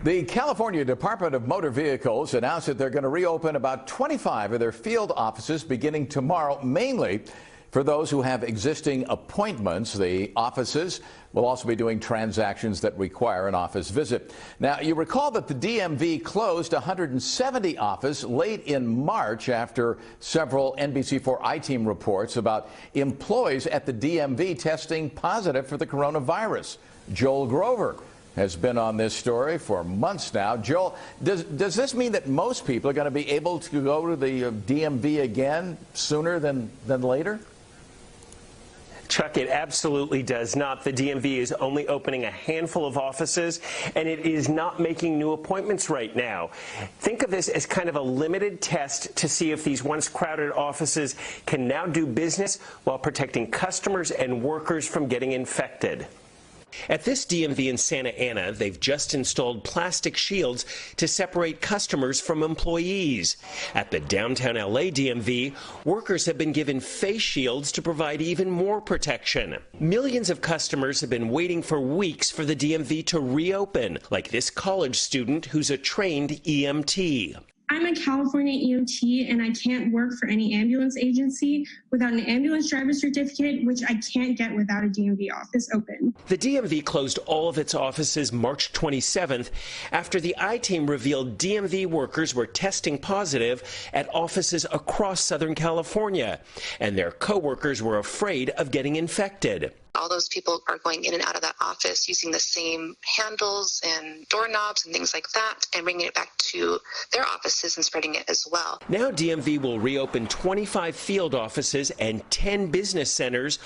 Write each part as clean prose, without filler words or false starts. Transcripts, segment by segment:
The California Department of Motor Vehicles announced that they're going to reopen about 25 of their field offices beginning tomorrow, mainly for those who have existing appointments. The offices will also be doing transactions that require an office visit. Now, you recall that the DMV closed 170 offices late in March after several NBC4 I-Team reports about employees at the DMV testing positive for the coronavirus. Joel Grover has been on this story for months now. Joel, does this mean that most people are going to be able to go to the DMV again sooner than later? Chuck, it absolutely does not. The DMV is only opening a handful of offices, and it is not making new appointments right now. Think of this as kind of a limited test to see if these once crowded offices can now do business while protecting customers and workers from getting infected. At this DMV in Santa Ana, they've just installed plastic shields to separate customers from employees. At the downtown LA DMV, workers have been given face shields to provide even more protection. Millions of customers have been waiting for weeks for the DMV to reopen, like this college student who's a trained EMT. I'm a California EMT, and I can't work for any ambulance agency without an ambulance driver certificate, which I can't get without a DMV office open. The DMV closed all of its offices March 27th after the I-Team revealed DMV workers were testing positive at offices across Southern California, and their coworkers were afraid of getting infected. All those people are going in and out of that office using the same handles and doorknobs and things like that and bringing it back to their offices and spreading it as well. Now DMV will reopen 25 field offices and 10 business centers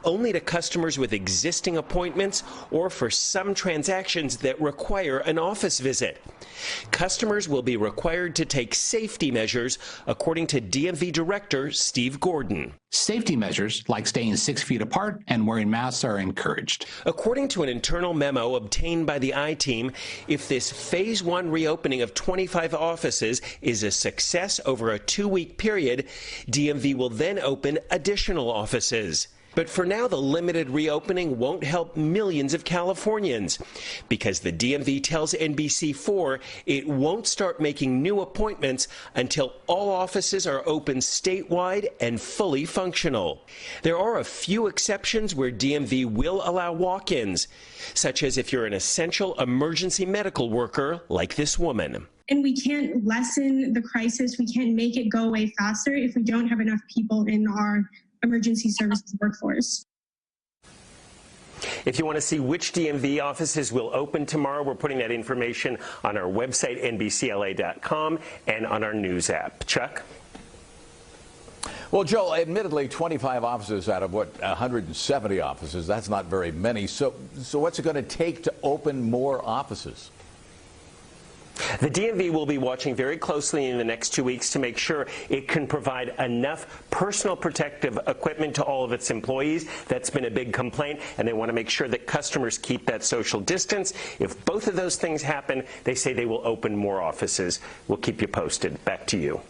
only to customers with existing appointments or for some transactions that require an office visit. Customers will be required to take safety measures, according to DMV Director Steve Gordon. Safety measures like staying 6 feet apart and wearing masks are encouraged. According to an internal memo obtained by the I-Team, if this Phase 1 reopening of 25 offices is a success over a 2-week period, DMV will then open additional offices. But for now, the limited reopening won't help millions of Californians because the DMV tells NBC4 it won't start making new appointments until all offices are open statewide and fully functional. There are a few exceptions where DMV will allow walk-ins, such as if you're an essential emergency medical worker like this woman. And we can't lessen the crisis. We can't make it go away faster if we don't have enough people in our emergency services workforce. If you want to see which DMV offices will open tomorrow, we're putting that information on our website, NBCLA.com, and on our news app. Chuck? Well, Joel, admittedly, 25 offices out of, 170 offices, that's not very many. So what's it going to take to open more offices? The DMV will be watching very closely in the next 2 weeks to make sure it can provide enough personal protective equipment to all of its employees. That's been a big complaint, and they want to make sure that customers keep that social distance. If both of those things happen, they say they will open more offices. We'll keep you posted. Back to you.